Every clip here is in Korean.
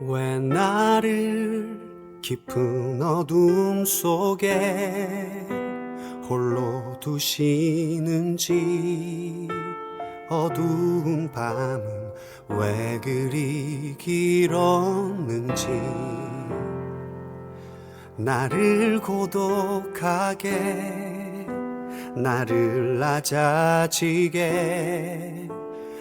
왜 나를 깊은 어둠 속에 홀로 두시는지, 어두운 밤은 왜 그리 길었는지, 나를 고독하게, 나를 낮아지게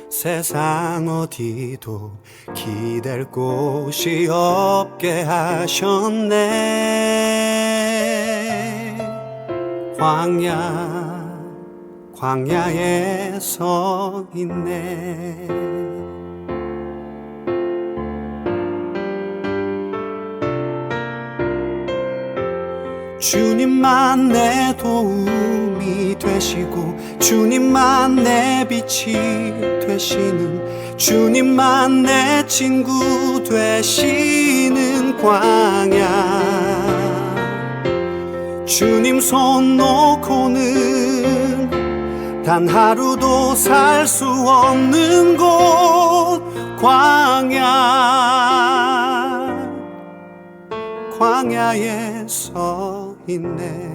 세상 어디도 기댈 곳이 없게 하셨네. 광야에 서 있네. 주님만 내 도움이 되시고, 주님만 내 빛이 되시는, 주님만 내 친구 되시는 광야. 주님 손 놓고는 단 하루도 살 수 없는 곳, 광야에 서 있네.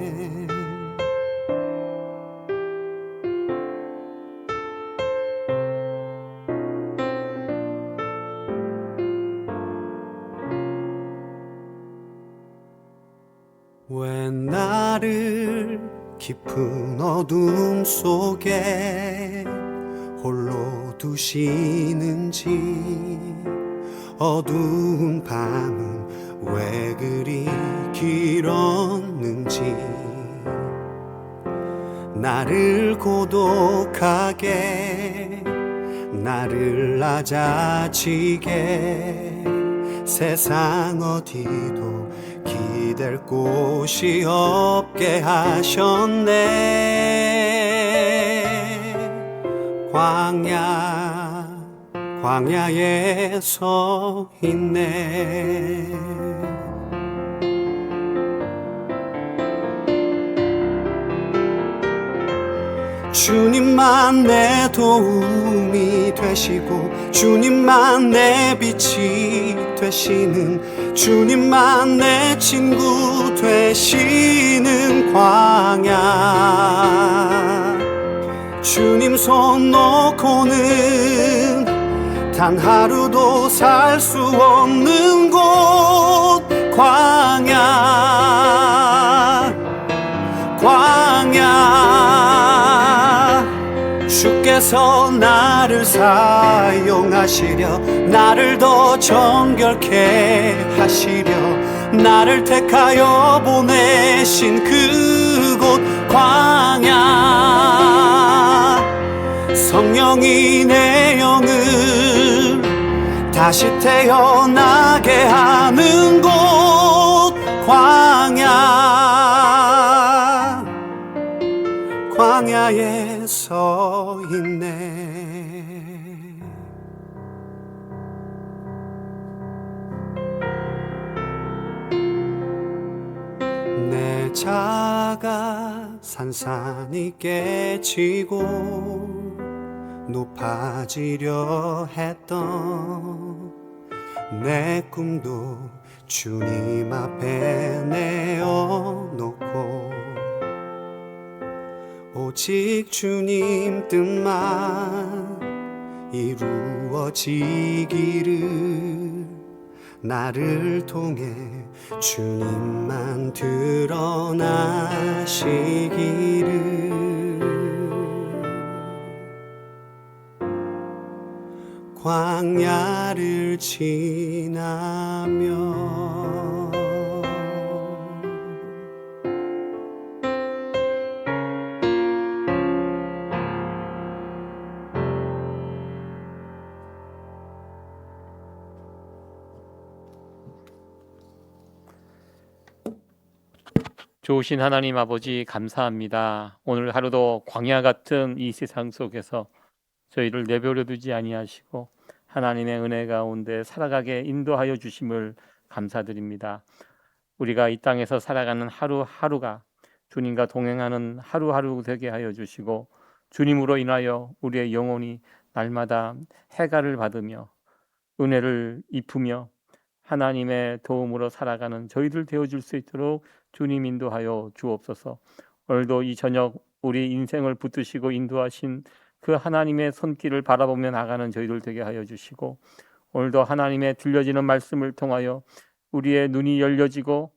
왜 나를 깊은 어둠 속에 홀로 두시는지, 어두운 밤은 왜 그리 길었는지, 나를 고독하게, 나를 낮아지게 세상 어디도 기댈 곳이 없게 하셨네. 광야에 서 있네. 주님만 내 도움이 되시고, 주님만 내 빛이 되시는, 주님만 내 친구 되시는 광야. 주님 손 놓고는 단 하루도 살 수 없는 곳, 광야. 주께서 나를 사용하시려, 나를 더 정결케 하시려, 나를 택하여 보내신 그곳 광야. 성령이 내 영을 다시 태어나게 하는 곳, 광야에 서 있네. 내 자가 산산이 깨지고 높아지려 했던 내 꿈도 주님 앞에 내어놓고, 오직 주님 뜻만 이루어지기를, 나를 통해 주님만 드러나시기를. 광야를 지나며 좋으신 하나님 아버지, 감사합니다. 오늘 하루도 광야 같은 이 세상 속에서 저희를 내버려 두지 아니하시고 하나님의 은혜 가운데 살아가게 인도하여 주심을 감사드립니다. 우리가 이 땅에서 살아가는 하루하루가 주님과 동행하는 하루하루 되게 하여 주시고, 주님으로 인하여 우리의 영혼이 날마다 해가를 받으며 은혜를 입으며 하나님의 도움으로 살아가는 저희들 되어줄 수 있도록 주님 인도하여 주옵소서. 오늘도 이 저녁 우리 인생을 붙드시고 인도하신 그 하나님의 손길을 바라보며 나가는 저희들 되게 하여 주시고, 오늘도 하나님의 들려지는 말씀을 통하여 우리의 눈이 열려지고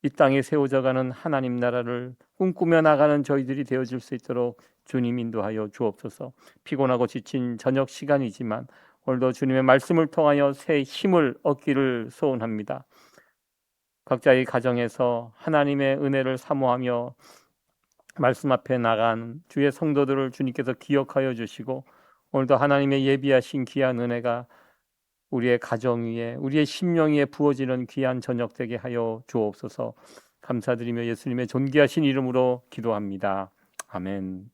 이 땅에 세워져가는 하나님 나라를 꿈꾸며 나가는 저희들이 되어줄 수 있도록 주님 인도하여 주옵소서. 피곤하고 지친 저녁 시간이지만 오늘도 주님의 말씀을 통하여 새 힘을 얻기를 소원합니다. 각자의 가정에서 하나님의 은혜를 사모하며 말씀 앞에 나간 주의 성도들을 주님께서 기억하여 주시고, 오늘도 하나님의 예비하신 귀한 은혜가 우리의 가정 위에, 우리의 심령 위에 부어지는 귀한 저녁 되게 하여 주옵소서. 감사드리며 예수님의 존귀하신 이름으로 기도합니다. 아멘.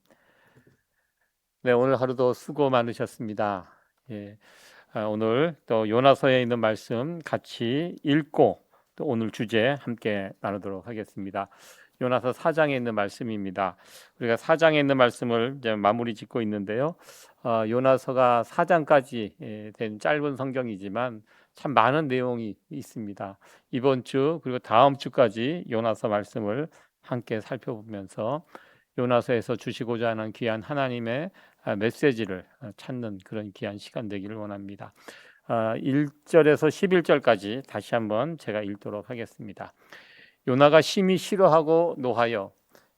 네, 오늘 하루도 수고 많으셨습니다. 예, 오늘 또 요나서에 있는 말씀 같이 읽고 또 오늘 주제 함께 나누도록 하겠습니다. 요나서 4장에 있는 말씀입니다. 우리가 4장에 있는 말씀을 이제 마무리 짓고 있는데요. 요나서가 4장까지 된 짧은 성경이지만 참 많은 내용이 있습니다. 이번 주 그리고 다음 주까지 요나서 말씀을 함께 살펴보면서 요나서에서 주시고자 하는 귀한 하나님의 메시지를 찾는 그런 귀한 시간 되기를 원합니다. 1절에서 11절까지 다시 한번 제가 읽도록 하겠습니다. 요나가 심히 싫어하고 노하여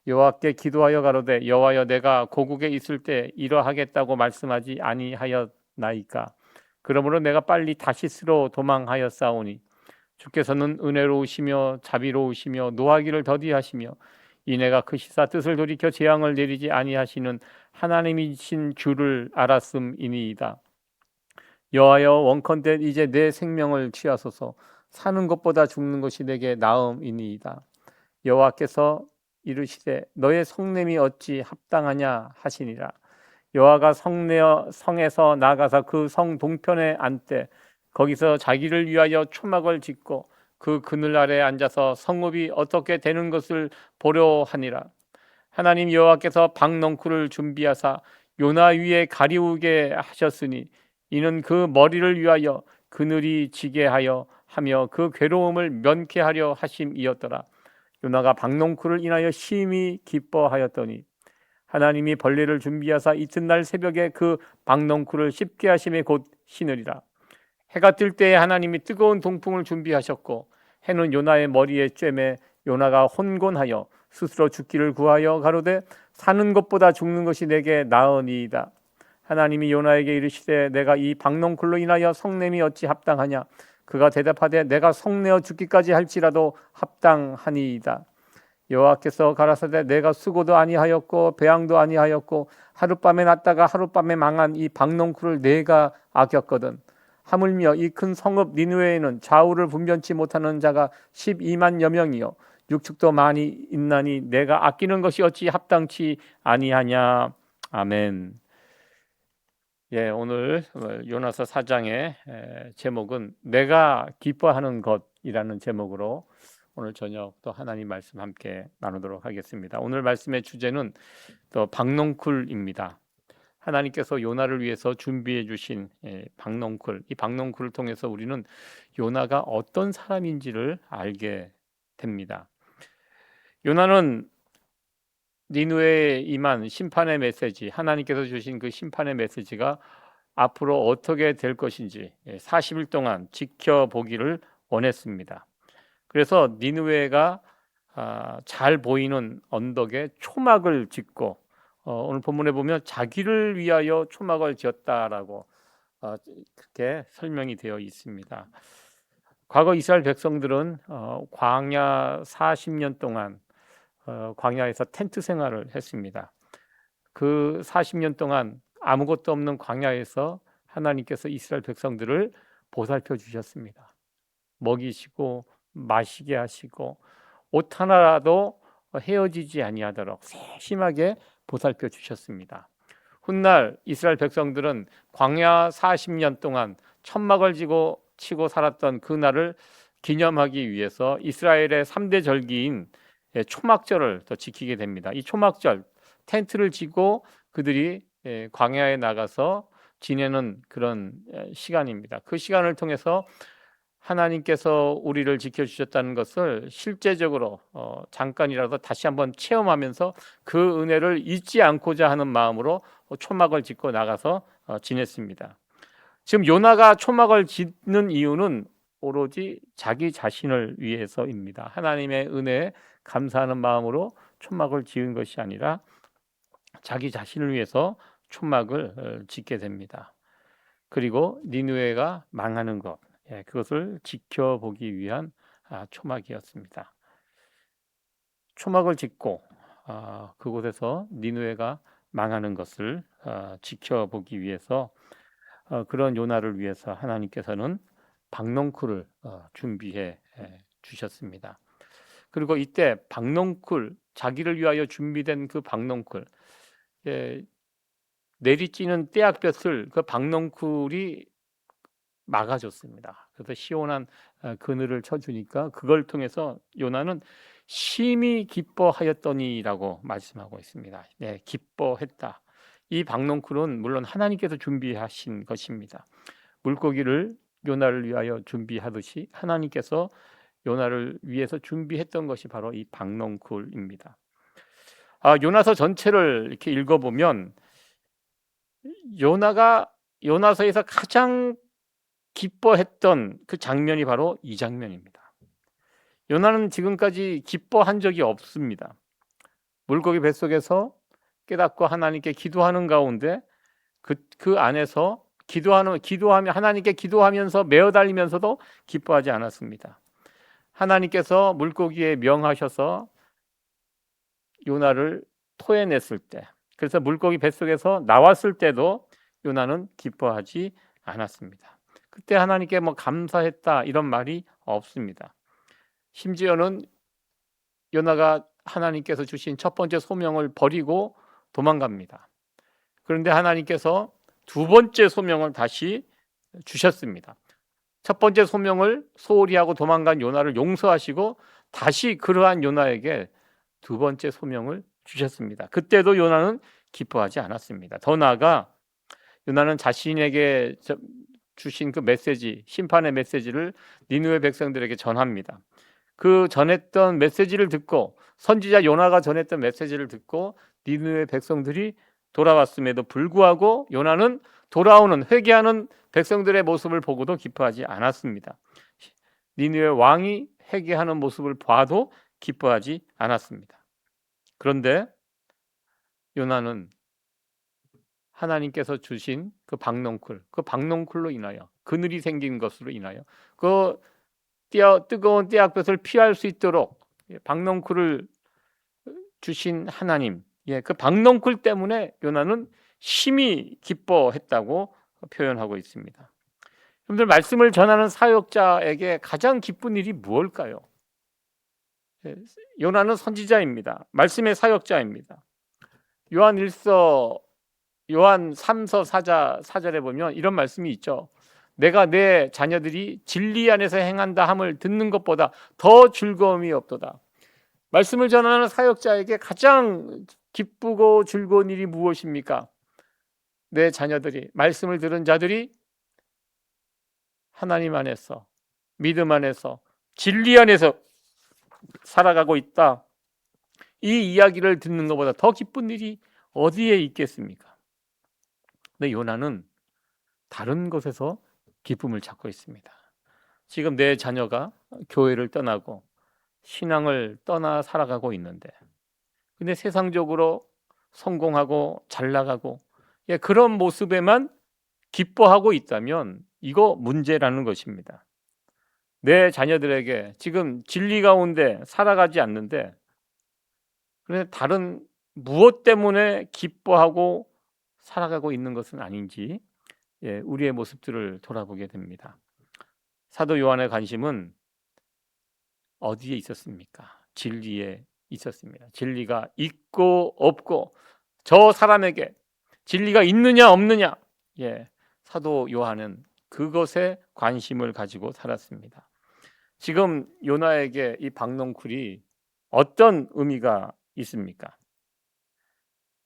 여호와께 기도하여 가로되 여호와여 내가 고국에 있을 때 이러하겠다고 말씀하지 아니하였나이까. 그러므로 내가 빨리 다시스로 도망하였사오니 주께서는 은혜로우시며 자비로우시며 노하기를 더디하시며 이내가 크시사 뜻을 돌이켜 재앙을 내리지 아니하시는 하나님이신 줄을 알았음이니이다. 여호와여 원컨대 이제 내 생명을 취하소서. 사는 것보다 죽는 것이 내게 나음이니이다. 여호와께서 이르시되 너의 성냄이 어찌 합당하냐 하시니라. 여호와가 성에서 나가사 그 성 동편에 앉되 거기서 자기를 위하여 초막을 짓고 그 그늘 아래 앉아서 성읍이 어떻게 되는 것을 보려 하니라. 하나님 여호와께서 박넝쿨을 준비하사 요나 위에 가리우게 하셨으니 이는 그 머리를 위하여 그늘이 지게 하며 그 괴로움을 면케하려 하심이었더라. 요나가 박넝쿨을 인하여 심히 기뻐하였더니 하나님이 벌레를 준비하사 이튿날 새벽에 그 박넝쿨을 씹게 하심에 곧 신으리라. 해가 뜰 때에 하나님이 뜨거운 동풍을 준비하셨고 해는 요나의 머리에 쬐매 요나가 혼곤하여 스스로 죽기를 구하여 가로되 사는 것보다 죽는 것이 내게 나으니이다. 하나님이 요나에게 이르시되 내가 이 박넝쿨로 인하여 성냄이 어찌 합당하냐. 그가 대답하되 내가 성내어 죽기까지 할지라도 합당하니이다. 여호와께서 가라사대 내가 수고도 아니하였고 배양도 아니하였고 하룻밤에 났다가 하룻밤에 망한 이 박넝쿨을 내가 아꼈거든. 하물며 이 큰 성읍 니느웨에는 좌우를 분변치 못하는 자가 12만여 명이요 육축도 많이 있나니 내가 아끼는 것이 어찌 합당치 아니하냐. 아멘. 예, 오늘 요나서 4장의 제목은 내가 기뻐하는 것이라는 제목으로 오늘 저녁 또 하나님 말씀 함께 나누도록 하겠습니다. 오늘 말씀의 주제는 또 박넝쿨입니다. 하나님께서 요나를 위해서 준비해 주신 박넝쿨, 이 박넝쿨을 통해서 우리는 요나가 어떤 사람인지를 알게 됩니다. 요나는 니느웨에 임한 심판의 메시지, 하나님께서 주신 그 심판의 메시지가 앞으로 어떻게 될 것인지 40일 동안 지켜보기를 원했습니다. 그래서 니느웨가 잘 보이는 언덕에 초막을 짓고 오늘 본문에 보면 자기를 위하여 초막을 지었다라고 그렇게 설명이 되어 있습니다. 과거 이스라엘 백성들은 광야 40년 동안 광야에서 텐트 생활을 했습니다. 그 40년 동안 아무것도 없는 광야에서 하나님께서 이스라엘 백성들을 보살펴 주셨습니다. 먹이시고 마시게 하시고 옷 하나라도 헤어지지 아니하도록 세심하게 보살펴 주셨습니다. 훗날 이스라엘 백성들은 광야 40년 동안 천막을 치고 살았던 그 날을 기념하기 위해서 이스라엘의 3대 절기인 초막절을 더 지키게 됩니다. 이 초막절 텐트를 지고 그들이 광야에 나가서 지내는 그런 시간입니다. 그 시간을 통해서 하나님께서 우리를 지켜주셨다는 것을 실제적으로 잠깐이라도 다시 한번 체험하면서 그 은혜를 잊지 않고자 하는 마음으로 초막을 짓고 나가서 지냈습니다. 지금 요나가 초막을 짓는 이유는 오로지 자기 자신을 위해서입니다. 하나님의 은혜에 감사하는 마음으로 초막을 지은 것이 아니라 자기 자신을 위해서 초막을 짓게 됩니다. 그리고 니느웨가 망하는 것, 그것을 지켜보기 위한 초막이었습니다. 초막을 짓고 그곳에서 니느웨가 망하는 것을 지켜보기 위해서 그런 요나를 위해서 하나님께서는 박농쿨을 준비해 주셨습니다. 그리고 이때 박농쿨, 자기를 위하여 준비된 그 박농쿨, 내리찌는 떼약볕을 그 박농쿨이 막아줬습니다. 그래서 시원한 그늘을 쳐주니까 그걸 통해서 요나는 심히 기뻐하였더니라고 말씀하고 있습니다. 네, 기뻐했다. 이 박농쿨은 물론 하나님께서 준비하신 것입니다. 물고기를 요나를 위하여 준비하듯이 하나님께서 요나를 위해서 준비했던 것이 바로 이 박농쿨입니다. 요나서 전체를 이렇게 읽어보면 요나서에서 가장 기뻐했던 그 장면이 바로 이 장면입니다. 요나는 지금까지 기뻐한 적이 없습니다. 물고기 뱃속에서 깨닫고 하나님께 기도하는 가운데 그 안에서 기도하며 하나님께 기도하면서 메어 달리면서도 기뻐하지 않았습니다. 하나님께서 물고기에 명하셔서 요나를 토해냈을 때, 그래서 물고기 뱃속에서 나왔을 때도 요나는 기뻐하지 않았습니다. 그때 하나님께 감사했다 이런 말이 없습니다. 심지어는 요나가 하나님께서 주신 첫 번째 소명을 버리고 도망갑니다. 그런데 하나님께서 두 번째 소명을 다시 주셨습니다. 첫 번째 소명을 소홀히 하고 도망간 요나를 용서하시고 다시 그러한 요나에게 두 번째 소명을 주셨습니다. 그때도 요나는 기뻐하지 않았습니다. 더 나아가 요나는 자신에게 주신 그 메시지, 심판의 메시지를 니느웨 백성들에게 전합니다. 그 전했던 메시지를 듣고, 선지자 요나가 전했던 메시지를 듣고 니느웨 백성들이 돌아왔음에도 불구하고 요나는 돌아오는 회개하는 백성들의 모습을 보고도 기뻐하지 않았습니다. 니느웨 왕이 회개하는 모습을 봐도 기뻐하지 않았습니다. 그런데 요나는 하나님께서 주신 그 박농쿨로 인하여, 그늘이 생긴 것으로 인하여 그 뜨거운 떼약볕을 피할 수 있도록 박농쿨을 주신 하나님, 그 박농쿨 때문에 요나는 심히 기뻐했다고 표현하고 있습니다. 여러분들, 말씀을 전하는 사역자에게 가장 기쁜 일이 무엇일까요? 요나는 선지자입니다. 말씀의 사역자입니다. 요한 3서 4절에 보면 이런 말씀이 있죠. 내가 내 자녀들이 진리 안에서 행한다 함을 듣는 것보다 더 즐거움이 없도다. 말씀을 전하는 사역자에게 가장 기쁘고 즐거운 일이 무엇입니까? 내 자녀들이, 말씀을 들은 자들이 하나님 안에서, 믿음 안에서, 진리 안에서 살아가고 있다. 이 이야기를 듣는 것보다 더 기쁜 일이 어디에 있겠습니까? 근데 요나는 다른 곳에서 기쁨을 찾고 있습니다. 지금 내 자녀가 교회를 떠나고 신앙을 떠나 살아가고 있는데, 근데 세상적으로 성공하고 잘 나가고 그런 모습에만 기뻐하고 있다면 이거 문제라는 것입니다. 내 자녀들에게 지금 진리 가운데 살아가지 않는데, 그런데 다른 무엇 때문에 기뻐하고 살아가고 있는 것은 아닌지 우리의 모습들을 돌아보게 됩니다. 사도 요한의 관심은 어디에 있었습니까? 진리에 있었습니다. 진리가 있고 없고, 저 사람에게 진리가 있느냐 없느냐, 사도 요한은 그것에 관심을 가지고 살았습니다. 지금 요나에게 이 박농쿨이 어떤 의미가 있습니까?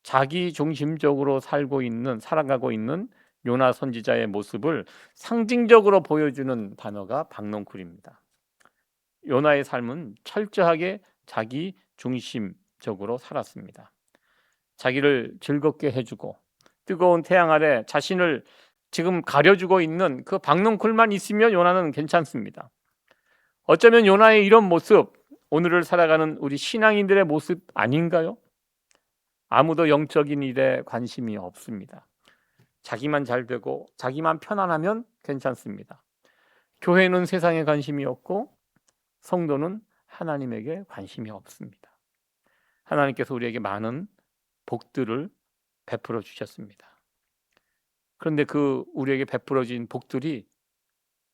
자기 중심적으로 살아가고 있는 요나 선지자의 모습을 상징적으로 보여주는 단어가 박농쿨입니다. 요나의 삶은 철저하게 자기 중심적으로 살았습니다. 자기를 즐겁게 해주고 뜨거운 태양 아래 자신을 지금 가려주고 있는 그 박농쿨만 있으면 요나는 괜찮습니다. 어쩌면 요나의 이런 모습, 오늘을 살아가는 우리 신앙인들의 모습 아닌가요? 아무도 영적인 일에 관심이 없습니다. 자기만 잘 되고 자기만 편안하면 괜찮습니다. 교회는 세상에 관심이 없고 성도는 하나님에게 관심이 없습니다. 하나님께서 우리에게 많은 복들을 베풀어 주셨습니다. 그런데 그 우리에게 베풀어진 복들이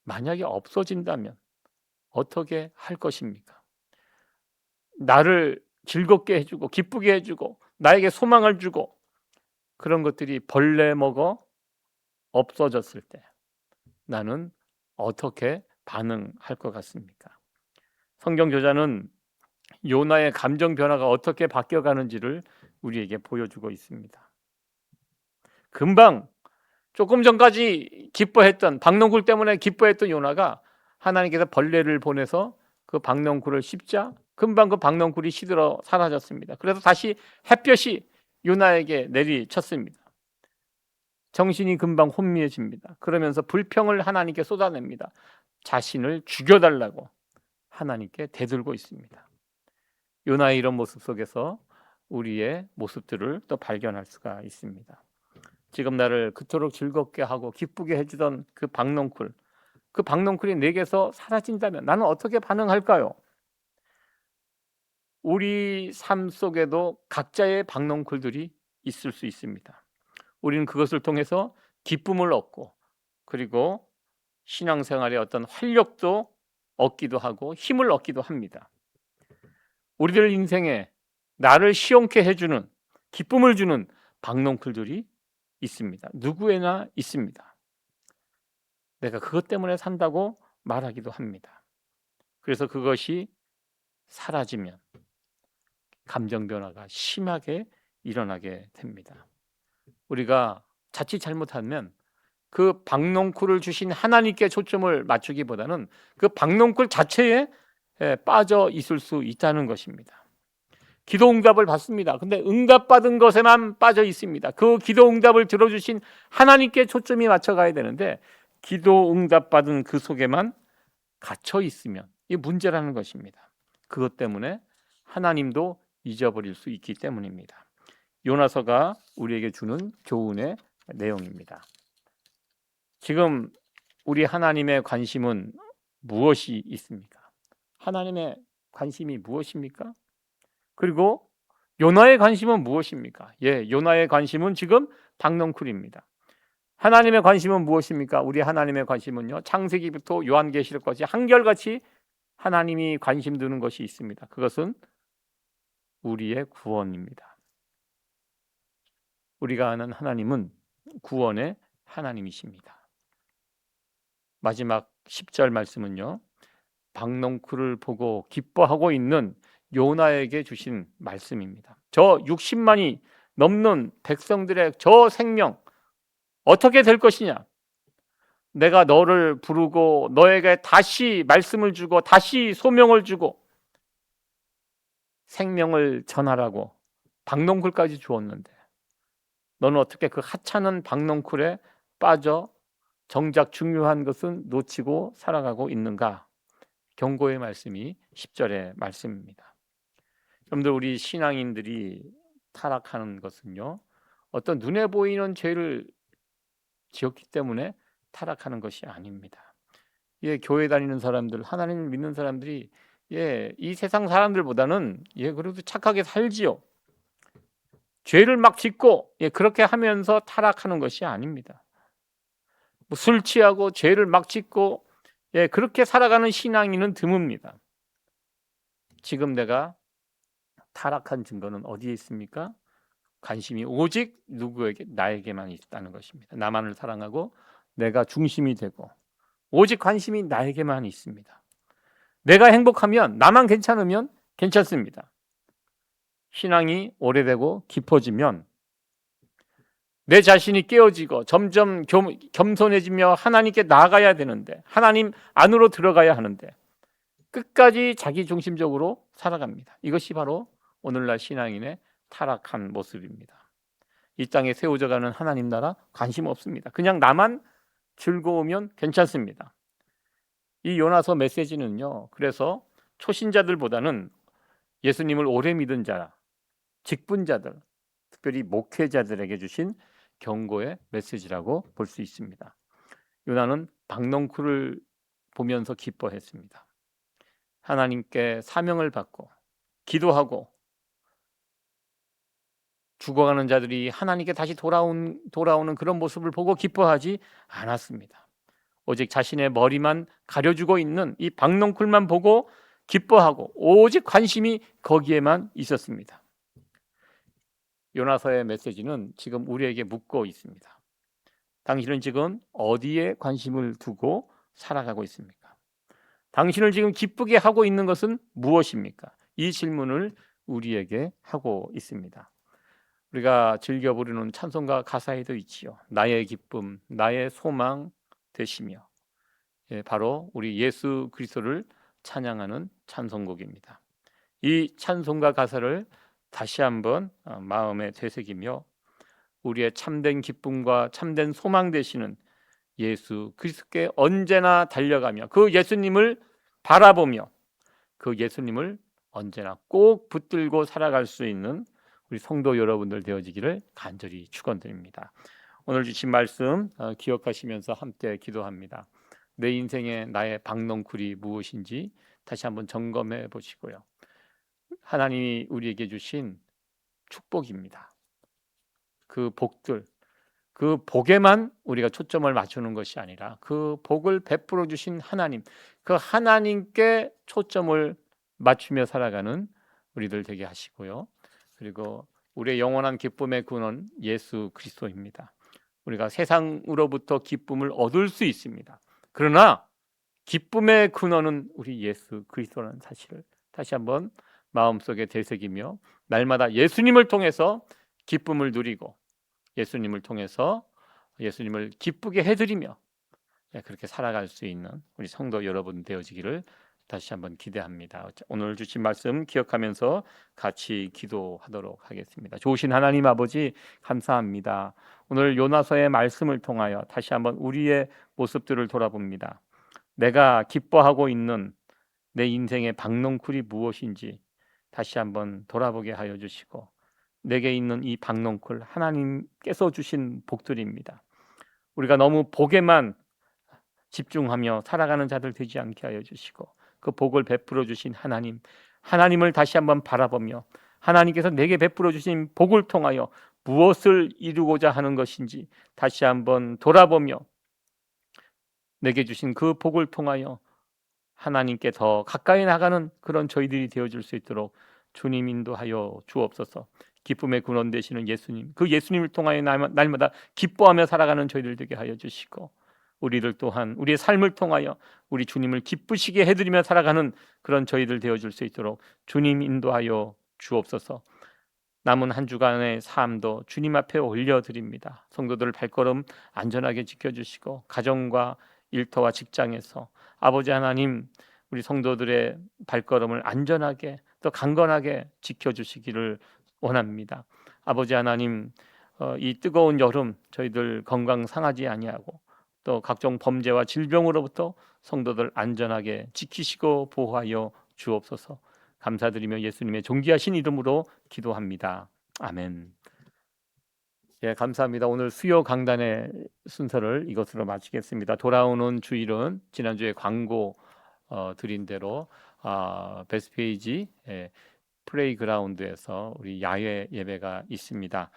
만약에 없어진다면 어떻게 할 것입니까? 나를 즐겁게 해주고 기쁘게 해주고 나에게 소망을 주고 그런 것들이 벌레 먹어 없어졌을 때 나는 어떻게 반응할 것 같습니까? 성경 저자는 요나의 감정 변화가 어떻게 바뀌어가는지를 우리에게 보여주고 있습니다. 금방 조금 전까지 기뻐했던 박농쿨 때문에 기뻐했던 요나가 하나님께서 벌레를 보내서 그 박농쿨을 씹자 금방 그 박농쿨이 시들어 사라졌습니다. 그래서 다시 햇볕이 요나에게 내리쳤습니다. 정신이 금방 혼미해집니다. 그러면서 불평을 하나님께 쏟아냅니다. 자신을 죽여달라고 하나님께 대들고 있습니다. 요나의 이런 모습 속에서 우리의 모습들을 또 발견할 수가 있습니다. 지금 나를 그토록 즐겁게 하고 기쁘게 해주던 그 박농쿨이 내게서 사라진다면 나는 어떻게 반응할까요? 우리 삶 속에도 각자의 박농쿨들이 있을 수 있습니다. 우리는 그것을 통해서 기쁨을 얻고 그리고 신앙생활의 어떤 활력도 얻기도 하고 힘을 얻기도 합니다. 우리들 인생에 나를 시원케 해주는 기쁨을 주는 박농쿨들이 있습니다. 누구에나 있습니다. 내가 그것 때문에 산다고 말하기도 합니다. 그래서 그것이 사라지면 감정 변화가 심하게 일어나게 됩니다. 우리가 자칫 잘못하면 그 박농쿨을 주신 하나님께 초점을 맞추기보다는 그 박농쿨 자체에 빠져 있을 수 있다는 것입니다. 기도 응답을 받습니다. 근데 응답받은 것에만 빠져 있습니다. 그 기도 응답을 들어주신 하나님께 초점이 맞춰가야 되는데 기도 응답받은 그 속에만 갇혀 있으면 이게 문제라는 것입니다. 그것 때문에 하나님도 잊어버릴 수 있기 때문입니다. 요나서가 우리에게 주는 교훈의 내용입니다. 지금 우리 하나님의 관심은 무엇이 있습니까? 하나님의 관심이 무엇입니까? 그리고 요나의 관심은 무엇입니까? 요나의 관심은 지금 박농쿨입니다. 하나님의 관심은 무엇입니까? 우리 하나님의 관심은요, 창세기부터 요한계시록까지 한결같이 하나님이 관심 두는 것이 있습니다. 그것은 우리의 구원입니다. 우리가 아는 하나님은 구원의 하나님이십니다. 마지막 10절 말씀은요, 박농쿨을 보고 기뻐하고 있는 요나에게 주신 말씀입니다. 저 60만이 넘는 백성들의 저 생명 어떻게 될 것이냐? 내가 너를 부르고 너에게 다시 말씀을 주고 다시 소명을 주고 생명을 전하라고 박농쿨까지 주었는데 너는 어떻게 그 하찮은 박농쿨에 빠져 정작 중요한 것은 놓치고 살아가고 있는가? 경고의 말씀이 10절의 말씀입니다. 여러분들, 우리 신앙인들이 타락하는 것은요, 어떤 눈에 보이는 죄를 지었기 때문에 타락하는 것이 아닙니다. 교회 다니는 사람들, 하나님을 믿는 사람들이 이 세상 사람들보다는 그래도 착하게 살지요. 죄를 막 짓고 그렇게 하면서 타락하는 것이 아닙니다. 술 취하고 죄를 막 짓고 그렇게 살아가는 신앙인은 드뭅니다. 지금 내가 타락한 증거는 어디에 있습니까? 관심이 오직 누구에게? 나에게만 있다는 것입니다. 나만을 사랑하고 내가 중심이 되고 오직 관심이 나에게만 있습니다. 내가 행복하면, 나만 괜찮으면 괜찮습니다. 신앙이 오래되고 깊어지면 내 자신이 깨어지고 점점 겸손해지며 하나님께 나아가야 되는데, 하나님 안으로 들어가야 하는데 끝까지 자기 중심적으로 살아갑니다. 이것이 바로 오늘날 신앙인의 타락한 모습입니다. 이 땅에 세워져가는 하나님 나라 관심 없습니다. 그냥 나만 즐거우면 괜찮습니다. 이 요나서 메시지는요, 그래서 초신자들보다는 예수님을 오래 믿은 자, 직분자들, 특별히 목회자들에게 주신 경고의 메시지라고 볼 수 있습니다. 요나는 박넝쿨을 보면서 기뻐했습니다. 하나님께 사명을 받고 기도하고 죽어가는 자들이 하나님께 다시 돌아오는 그런 모습을 보고 기뻐하지 않았습니다. 오직 자신의 머리만 가려주고 있는 이 박넝쿨만 보고 기뻐하고 오직 관심이 거기에만 있었습니다. 요나서의 메시지는 지금 우리에게 묻고 있습니다. 당신은 지금 어디에 관심을 두고 살아가고 있습니까? 당신을 지금 기쁘게 하고 있는 것은 무엇입니까? 이 질문을 우리에게 하고 있습니다. 우리가 즐겨 부르는 찬송가 가사에도 있지요. 나의 기쁨, 나의 소망 되시며, 바로 우리 예수 그리스도를 찬양하는 찬송곡입니다. 이 찬송가 가사를 다시 한번 마음에 되새기며 우리의 참된 기쁨과 참된 소망 되시는 예수 그리스도께 언제나 달려가며 그 예수님을 바라보며 그 예수님을 언제나 꼭 붙들고 살아갈 수 있는 우리 성도 여러분들 되어지기를 간절히 축원드립니다. 오늘 주신 말씀 기억하시면서 함께 기도합니다. 내 인생에 나의 박넝쿨이 무엇인지 다시 한번 점검해 보시고요. 하나님이 우리에게 주신 축복입니다. 그 복들, 그 복에만 우리가 초점을 맞추는 것이 아니라 그 복을 베풀어 주신 하나님, 그 하나님께 초점을 맞추며 살아가는 우리들 되게 하시고요. 그리고 우리의 영원한 기쁨의 근원 예수 그리스도입니다. 우리가 세상으로부터 기쁨을 얻을 수 있습니다. 그러나 기쁨의 근원은 우리 예수 그리스도라는 사실을 다시 한번 마음속에 되새기며 날마다 예수님을 통해서 기쁨을 누리고 예수님을 통해서 예수님을 기쁘게 해드리며 그렇게 살아갈 수 있는 우리 성도 여러분 되어지기를 다시 한번 기대합니다. 오늘 주신 말씀 기억하면서 같이 기도하도록 하겠습니다. 좋으신 하나님 아버지 감사합니다. 오늘 요나서의 말씀을 통하여 다시 한번 우리의 모습들을 돌아봅니다. 내가 기뻐하고 있는 내 인생의 박넝쿨이 무엇인지 다시 한번 돌아보게 하여 주시고 내게 있는 이 박넝쿨 하나님께서 주신 복들입니다. 우리가 너무 복에만 집중하며 살아가는 자들 되지 않게 하여 주시고 그 복을 베풀어 주신 하나님을 다시 한번 바라보며 하나님께서 내게 베풀어 주신 복을 통하여 무엇을 이루고자 하는 것인지 다시 한번 돌아보며 내게 주신 그 복을 통하여 하나님께 더 가까이 나가는 그런 저희들이 되어줄 수 있도록 주님 인도하여 주옵소서. 기쁨의 근원 되시는 예수님, 그 예수님을 통하여 날마다 기뻐하며 살아가는 저희들 되게 하여 주시고 우리들 또한 우리의 삶을 통하여 우리 주님을 기쁘시게 해드리며 살아가는 그런 저희들 되어줄 수 있도록 주님 인도하여 주옵소서. 남은 한 주간의 삶도 주님 앞에 올려드립니다. 성도들 발걸음 안전하게 지켜주시고 가정과 일터와 직장에서 아버지 하나님 우리 성도들의 발걸음을 안전하게 또 강건하게 지켜주시기를 원합니다. 아버지 하나님 이 뜨거운 여름 저희들 건강 상하지 아니하고 또 각종 범죄와 질병으로부터 성도들 안전하게 지키시고 보호하여 주옵소서. 감사드리며 예수님의 존귀하신 이름으로 기도합니다. 아멘. 예, 감사합니다. 오늘 수요 강단의 순서를 이것으로 마치겠습니다. 돌아오는 주일은 지난주에 광고 드린 대로 베스페이지 플레이그라운드에서 우리 야외 예배가 있습니다.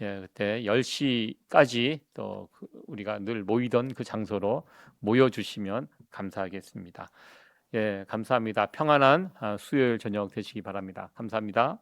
예, 그때 10시까지 또 우리가 늘 모이던 그 장소로 모여주시면 감사하겠습니다. 예, 감사합니다. 평안한 수요일 저녁 되시기 바랍니다. 감사합니다.